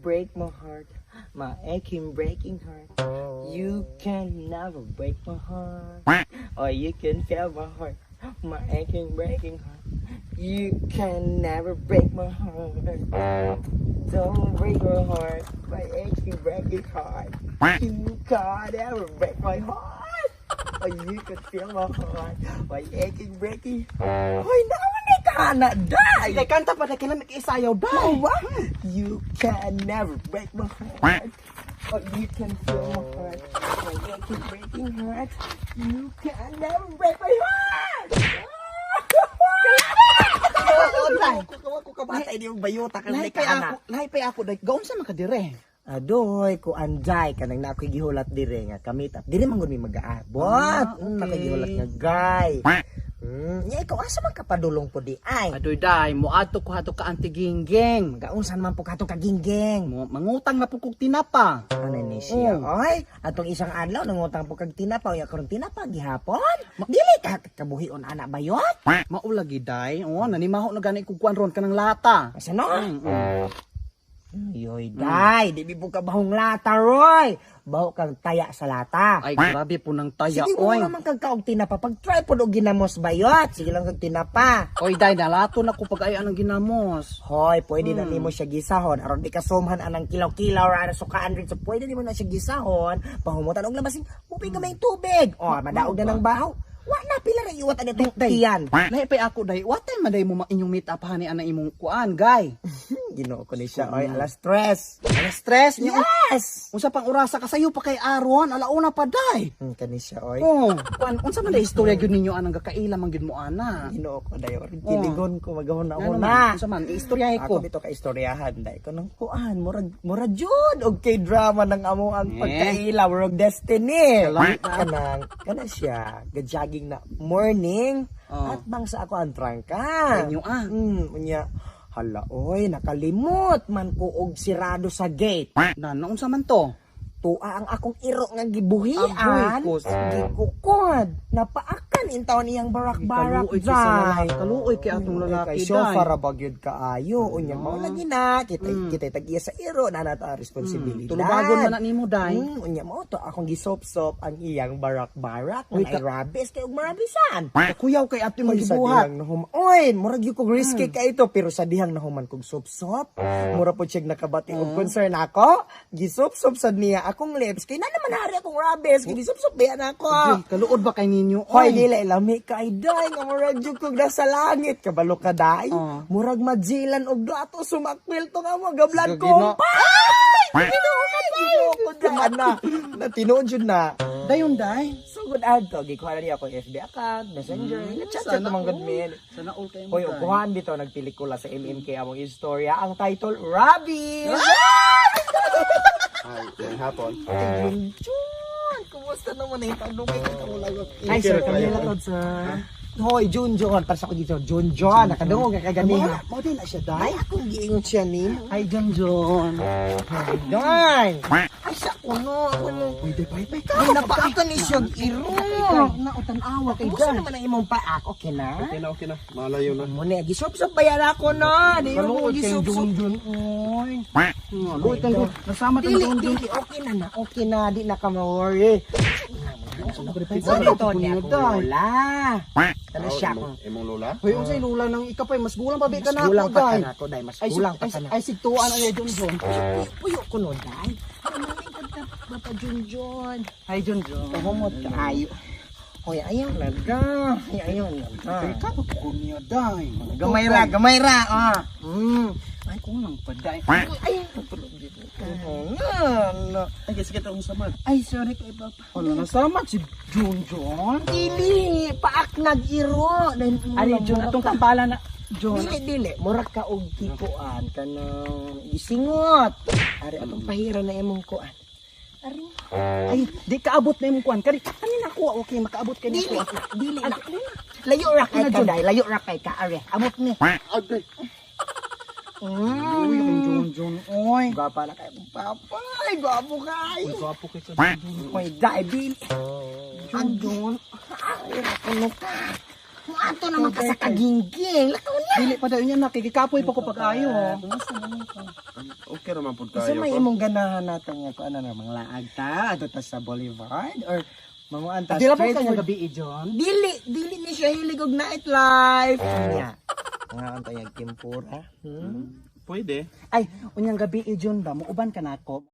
break my heart, my aching breaking heart. You can never break my heart, or you can feel my heart, my aching breaking heart. You can never break my heart. Don't break my heart, my aching breaking heart. You can never break my heart, or you can feel my heart, my aching breaking. Hoy, naman ni kana day. Kay kanta pa kay lamig isayaw Mo day. ba? You can never break my heart, or you can feel my heart, my aching breaking heart. You can never break my heart. Ko kabata di yung bayota ka Lahi kay pa ako. Lahi pa ako day. Gaon sa makadire. Adoy, ko anjay ka nang nakigihulat dire nga kamit. Dire man gud mi mag-aabot. okay. Nakigihulat nga gay. Nya ikaw asa man kapadulong po di ay. Adoy day, muadto ko hato ka antiginggeng. Gaunsan man po kato kaginggeng. Mangutang na po kog tinapa. Ano ni siya? Oy, atong isang adlaw nangutang po kag tinapa, ya karon tinapa gihapon. Dili ka kabuhion ana bayot. Maulagi day. Oh, nanimaho na gani kog kuan ron kanang lata. Asa no? Yoy, day, di mo ka bahong lata, Roy. Baho kang taya sa lata. Ay grabe po nang taya Sige mo oy. naman kang kaog tinapa. Pag try po og ginamos bayot. Sige lang kag tinapa. Oy day, nalato na ko pag ayan ang ginamos. Hoy, pwede na nimo siya gisahon. Aron di ka sumhan anang kilaw-kilaw ra ana sukaan rin. So pwede nimo na siya gisahon. Pahumutan og labasing upay gamay tubig. Oh, madaog na ng bahaw. Wa na pila ra iwat ani tiyan. Lahi pa ako day. What time maday mo inyong meet up hani ana imong kuan, gay? Ginoo ko ni siya. Oy, alas stress. Alas stress niyo. Yes. Unsa pang orasa kasayo pa kay Aron, alauna pa day. Kani siya oy. Oh, kuan unsa man day istorya gyud ninyo anang gakaila man gyud mo ana? Ginoo ko dayo. Kiligon ko magahon na Ano una. man, unsa man istoryahe Ako ko. dito ka istoryahan dai ko nang kuan murag jud og kay drama ng amo ang pagkaila murag destiny. Kana siya gajogging na morning at bang sa ako ang trangka. Inyo Unya hala oy nakalimot man ko og sirado sa gate. Na unsa man to? Tua ang akong iro nga gibuhian. Agoy, Gikukod. Napaakan intaw niyang barak-barak Kaluoy kay sa lalaki, kaluoy kay atong lalaki kay day. sofa ra bagyod kaayo. Unya mao lagi na kita tagiya sa iro na nato ang responsibilidad. Tulubagon man na nimo day. Unya mao to akong gisop-sop ang iyang barak-barak nga rabis kay og marabisan. Kuyaw kay ato Sa imong gibuhat. dihang oy, murag yung kong risky ka ito, pero sa dihang nahuman kong sop-sop, mura po siya nakabati og concern ako, gisop-sop sa niya akong lips, kaya na naman hari akong rabis, kaya gisop-sop bayan ako. Kaluod ba kay ninyo? Hoy, dili, lami ka, day, nga murag yung kong nasa langit, kabalo ka, day, murag majilan og dato, sumakwil to nga mo, gablad ko, Tinuod yun na. Dayon day. So good ad to. Gikuha na niya ako FB account, messenger. Chat sa tumang good meal. Sana all kayo Hoy, ukuhan dito nagpelikula sa MMK among istorya. Ang title, Rabbi! Ay, hapon. Junjun! Kumusta naman eh? Tanungin ko wala ko. Ay, sir, kami kayo. lakad sa... Hoy, Junjun. Para sa ko dito, Junjun. Nakadungog ka kaganiha. Mo din na siya Ay, day. akong giingon siya ni. Ay Junjun. Doy! Ay, sa kuno. Pwede pa Ay, napaakan ni siya iro. Nautan-awa kay Gusto naman ang imong paak. Okay na? Okay na. Malayo na. Muna, gisop-sop bayan ako na. Di mo Kaluod kay gisop-sop. Junjun. Oy. Kaluod kay Junjun. Nasama kay Dili, Junjun. dili, okay na na, okay na, di na ka ma-worry. Sorry Ito, niya akong lola. Ano siya Imong lola? Hoy, unsay lula nang ikapay mas gulang pa bi ka na Mas gulang ako pa ka day. na ako, day. Mas Ay gulang pa ka na. ay sigtuan ang Junjun. Puyo ko no, day. Ano ka Papa Junjun? Ay Junjun. Pahumot ka, ayo. Hoy, ayaw na da. Ayaw na da. Ikaw ko niya day. Gamay ra, Ay kung nang paday. Ay, tulog dito. Ay sige tong samad. Ay, sorry kay Papa. Ano nasamad si Junjun? Dili, paak nag-iro. Ari Jun atong kampala na Jun. Dili, murag ka og kikuan kanang gisingot. Ari atong pahira na imong kuan. Ari. Ay di kaabot na imong kuan. Kani nakuha okay makaabot kay Dili, nako. dili na. Layo ra kay ka, day. Layo ra kay ka, ari. Amot ni. Agay. Uy, ang Junjun. Oy. Gwapa na kay Papa. Ay, gwapo kay. Gwapo kay ka. May day, dili. Andun. Ay, nakuno ka. Ato naman ka sa kagingging. Lakaw na. Dili pa daw niya nakikikapoy pa ko pag-ayo. Okay naman po So tayo. may imong ganahan natin nga kung ano na mga laag ta, ato ta sa Boulevard or manguan ta Dili pa straight kanya for gabi John. dili ni siya hilig og nightlife. Nya. Nga antay yung tempura. Pwede. Ay, unyang gabi John ba mo uban ka nako.